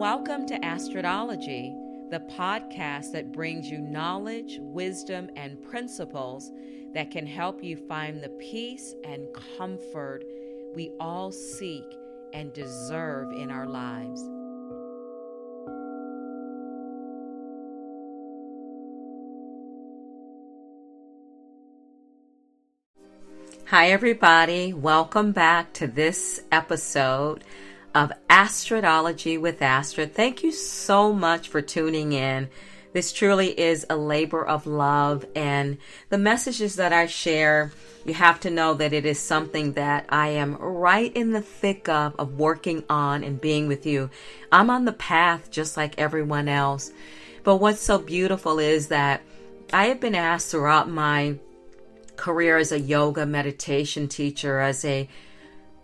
Welcome to Astrodology, the podcast that brings you knowledge, wisdom, and principles that can help you find the peace and comfort we all seek and deserve in our lives. Hi, everybody. Welcome back to this episode of Astrodology with Astrid. Thank you so much for tuning in. This truly is a labor of love, and the messages that I share, you have to know that it is something that I am right in the thick of working on and being with you. I'm on the path just like everyone else. But what's so beautiful is that I have been asked throughout my career as a yoga meditation teacher, as a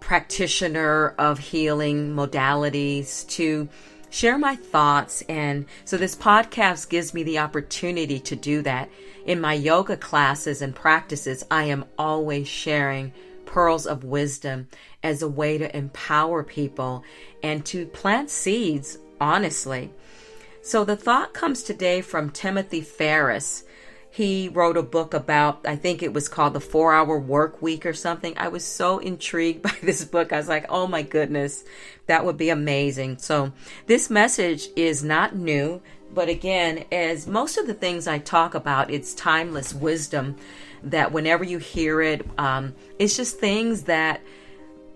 practitioner of healing modalities, to share my thoughts. And so this podcast gives me the opportunity to do that. In my yoga classes and practices, I am always sharing pearls of wisdom as a way to empower people and to plant seeds, honestly. So the thought comes today from Timothy Ferris. He wrote a book about, I think it was called The 4-Hour Work Week or something. I was so intrigued by this book. I was like, oh my goodness, that would be amazing. So this message is not new, but again, as most of the things I talk about, it's timeless wisdom that whenever you hear it, it's just things that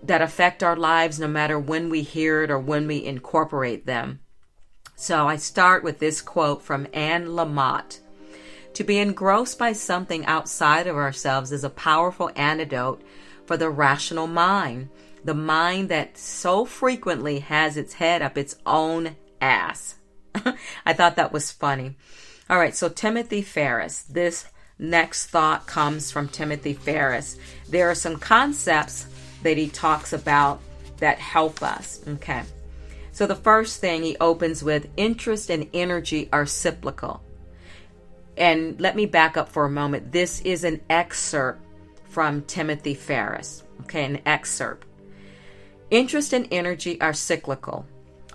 affect our lives no matter when we hear it or when we incorporate them. So I start with this quote from Anne Lamott. To be engrossed by something outside of ourselves is a powerful antidote for the rational mind, the mind that so frequently has its head up its own ass. I thought that was funny. All right, so Timothy Ferris. This next thought comes from Timothy Ferris. There are some concepts that he talks about that help us. Okay, so the first thing he opens with, interest and energy are cyclical. And let me back up for a moment. This is an excerpt from Timothy Ferris. Okay, an excerpt. Interest and energy are cyclical.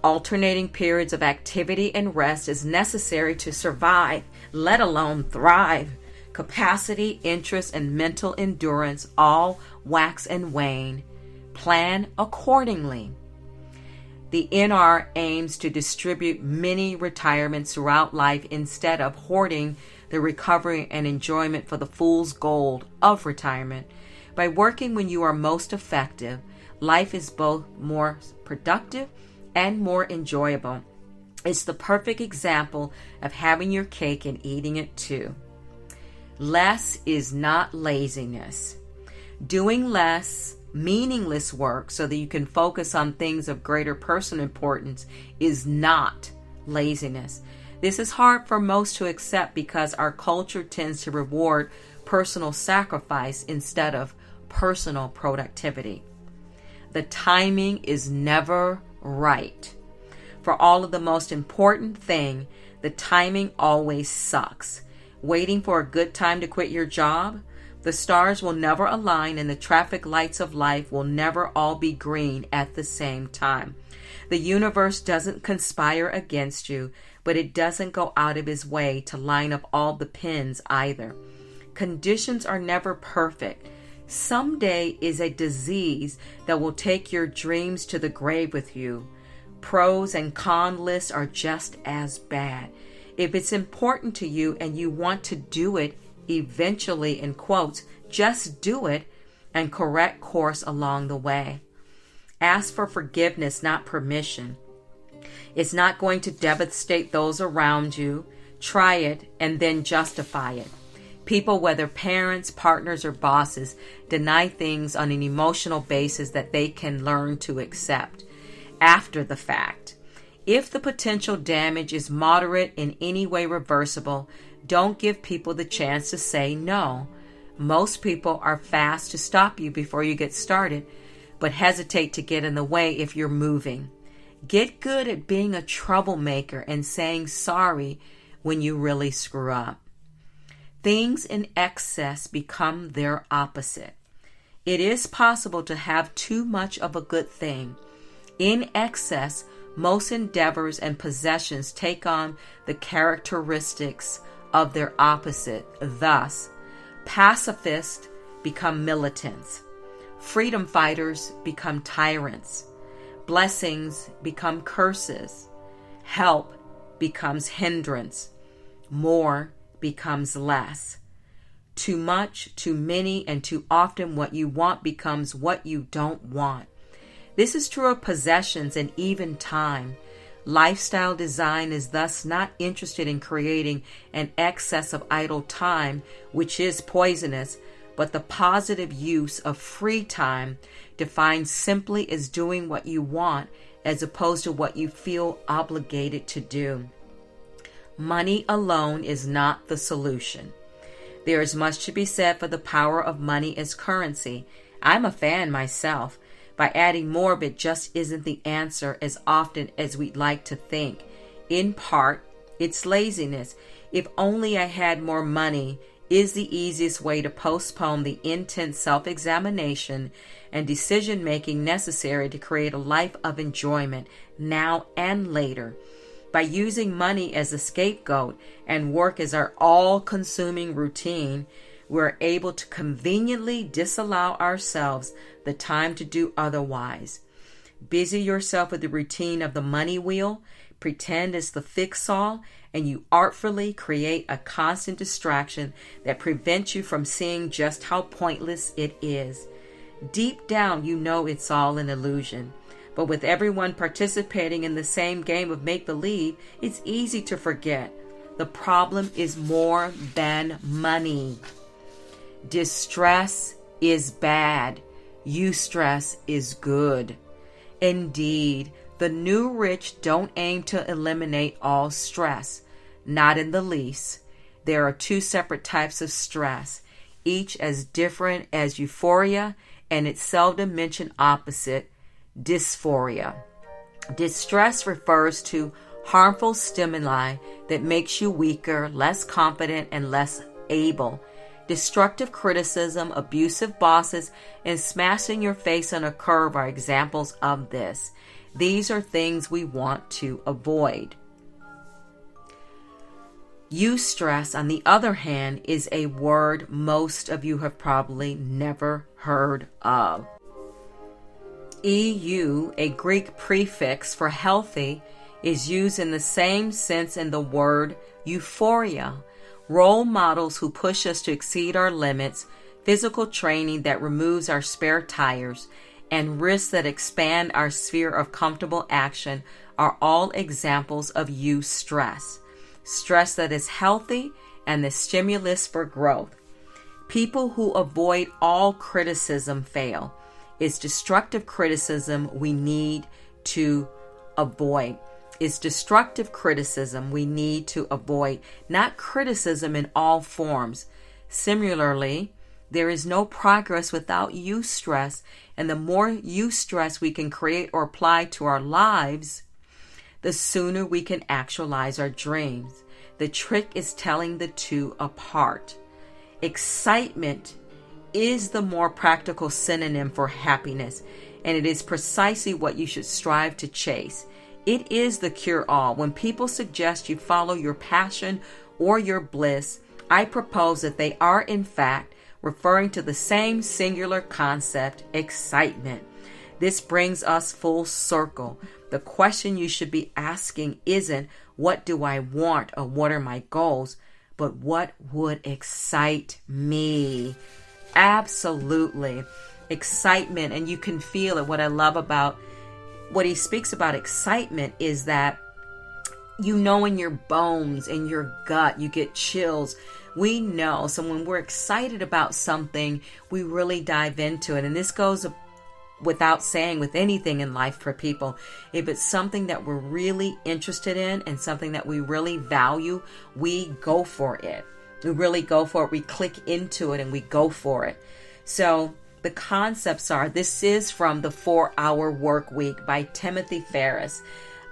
Alternating periods of activity and rest is necessary to survive, let alone thrive. Capacity, interest, and mental endurance all wax and wane. Plan accordingly. The NR aims to distribute many retirements throughout life instead of hoarding the recovery and enjoyment for the fool's gold of retirement. By working when you are most effective, life is both more productive and more enjoyable. It's the perfect example of having your cake and eating it too. Less is not laziness. Doing less meaningless work so that you can focus on things of greater personal importance is not laziness. This is hard for most to accept because our culture tends to reward personal sacrifice instead of personal productivity. The timing is never right. For all of the most important thing, the timing always sucks. Waiting for a good time to quit your job? The stars will never align and the traffic lights of life will never all be green at the same time. The universe doesn't conspire against you, but it doesn't go out of its way to line up all the pins either. Conditions are never perfect. Someday is a disease that will take your dreams to the grave with you. Pros and con lists are just as bad. If it's important to you and you want to do it, eventually, in quotes, just do it and correct course along the way. Ask for forgiveness, not permission. It's not going to devastate those around you. Try it and then justify it. People, whether parents, partners, or bosses, deny things on an emotional basis that they can learn to accept after the fact. If the potential damage is moderate, in any way reversible, don't give people the chance to say no. Most people are fast to stop you before you get started, but hesitate to get in the way if you're moving. Get good at being a troublemaker and saying sorry when you really screw up. Things in excess become their opposite. It is possible to have too much of a good thing. In excess Most endeavors and possessions take on the characteristics of their opposite. Thus, pacifists become militants. Freedom fighters become tyrants. Blessings become curses. Help becomes hindrance. More becomes less. Too much, too many, and too often what you want becomes what you don't want. This is true of possessions and even time. Lifestyle design is thus not interested in creating an excess of idle time, which is poisonous, but the positive use of free time, defined simply as doing what you want as opposed to what you feel obligated to do. Money alone is not the solution. There is much to be said for the power of money as currency. I'm a fan myself. By adding more of it just isn't the answer as often as we'd like to think. In part, it's laziness. If only I had more money is the easiest way to postpone the intense self-examination and decision-making necessary to create a life of enjoyment now and later. By using money as a scapegoat and work as our all-consuming routine, we're able to conveniently disallow ourselves the time to do otherwise. Busy yourself with the routine of the money wheel, pretend it's the fix-all, and you artfully create a constant distraction that prevents you from seeing just how pointless it is. Deep down, you know it's all an illusion. But with everyone participating in the same game of make-believe, it's easy to forget. The problem is more than money. Distress is bad. Eustress is good. Indeed, the new rich don't aim to eliminate all stress. Not in the least. There are two separate types of stress, each as different as euphoria and its seldom mentioned opposite, dysphoria. Distress refers to harmful stimuli that makes you weaker, less confident, and less able. Destructive criticism, abusive bosses, and smashing your face on a curb are examples of this. These are things we want to avoid. Eustress, on the other hand, is a word most of you have probably never heard of. EU, a Greek prefix for healthy, is used in the same sense in the word euphoria. Role models who push us to exceed our limits, physical training that removes our spare tires, and risks that expand our sphere of comfortable action are all examples of eustress. Stress that is healthy and the stimulus for growth. People who avoid all criticism fail. It's destructive criticism we need to avoid. It's destructive criticism we need to avoid, not criticism in all forms. Similarly, there is no progress without eustress, and the more eustress we can create or apply to our lives, the sooner we can actualize our dreams. The trick is telling the two apart. Excitement is the more practical synonym for happiness, and it is precisely what you should strive to chase. It is the cure-all. When people suggest you follow your passion or your bliss, I propose that they are in fact referring to the same singular concept, excitement. This brings us full circle. The question you should be asking isn't, what do I want or what are my goals, but what would excite me? Absolutely. Excitement, and you can feel it. What I love about what he speaks about excitement is that you know in your bones, in your gut, you get chills. We know. So when we're excited about something, we really dive into it. And this goes without saying with anything in life for people. If it's something that we're really interested in and something that we really value, we go for it. We really go for it. We click into it and we go for it. So the concepts are, this is from the 4-Hour Work Week by Timothy Ferris.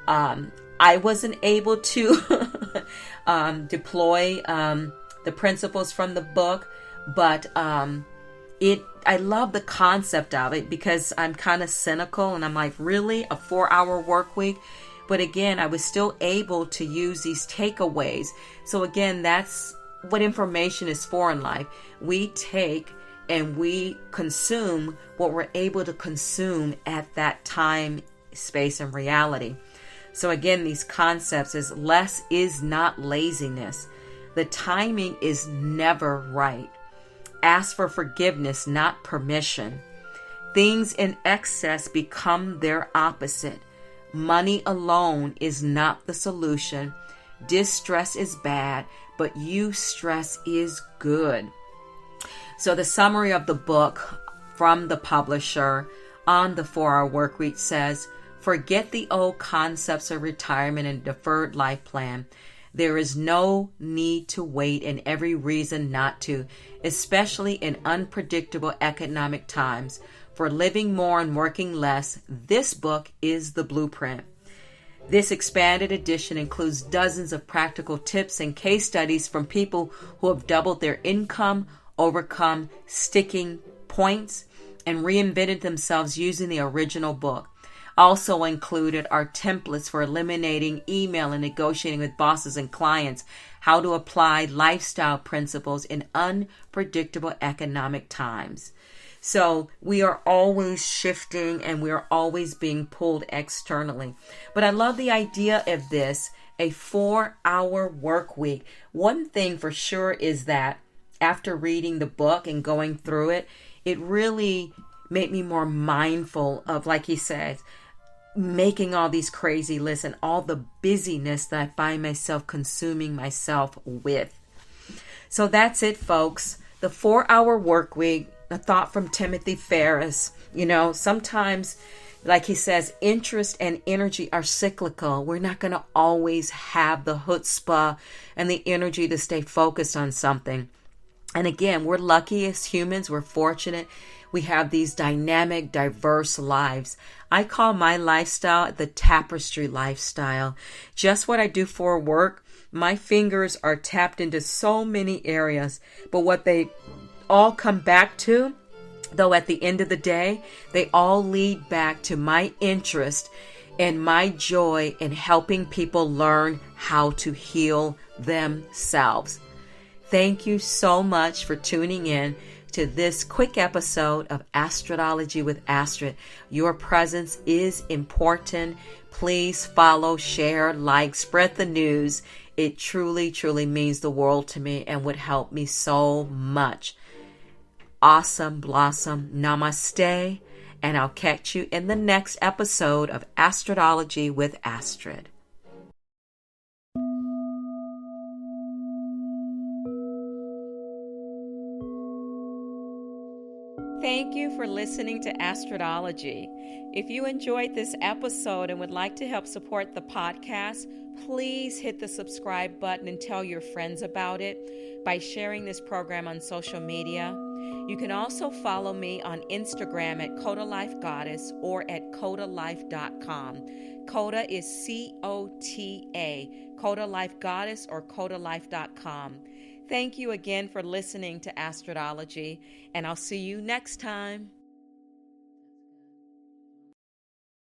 I wasn't able to deploy the principles from the book, but I love the concept of it because I'm kind of cynical and I'm like, really? A 4-hour work week? But again, I was still able to use these takeaways. So again, that's what information is for in life. We take and we consume what we're able to consume at that time, space, and reality. So again, these concepts is less is not laziness. The timing is never right. Ask for forgiveness, not permission. Things in excess become their opposite. Money alone is not the solution. Distress is bad, but eustress is good. So the summary of the book from the publisher on the 4-Hour Workweek says, forget the old concepts of retirement and deferred life plan. There is no need to wait and every reason not to, especially in unpredictable economic times. For living more and working less, this book is the blueprint. This expanded edition includes dozens of practical tips and case studies from people who have doubled their income, overcome sticking points, and reinvented themselves using the original book. Also included are templates for eliminating email and negotiating with bosses and clients, how to apply lifestyle principles in unpredictable economic times. So we are always shifting and we are always being pulled externally. But I love the idea of this, a 4-hour work week. One thing for sure is that after reading the book and going through it, it really made me more mindful of, like he says, making all these crazy lists and all the busyness that I find myself consuming myself with. So that's it, folks. The 4-hour work week, a thought from Timothy Ferris. Sometimes, like he says, interest and energy are cyclical. We're not going to always have the chutzpah and the energy to stay focused on something. And again, we're lucky as humans. We're fortunate. We have these dynamic, diverse lives. I call my lifestyle the tapestry lifestyle. Just what I do for work, my fingers are tapped into so many areas. But what they all come back to, though at the end of the day, they all lead back to my interest and my joy in helping people learn how to heal themselves. Thank you so much for tuning in to this quick episode of Astrodology with Astrid. Your presence is important. Please follow, share, like, spread the news. It truly, truly means the world to me and would help me so much. Awesome blossom. Namaste. And I'll catch you in the next episode of Astrodology with Astrid. Thank you for listening to Astrodology. If you enjoyed this episode and would like to help support the podcast, please hit the subscribe button and tell your friends about it by sharing this program on social media. You can also follow me on Instagram at Coda Life Goddess or at CodaLife.com. Coda is C-O-T-A, Coda Life Goddess or CodaLife.com. Thank you again for listening to Astrodology, and I'll see you next time.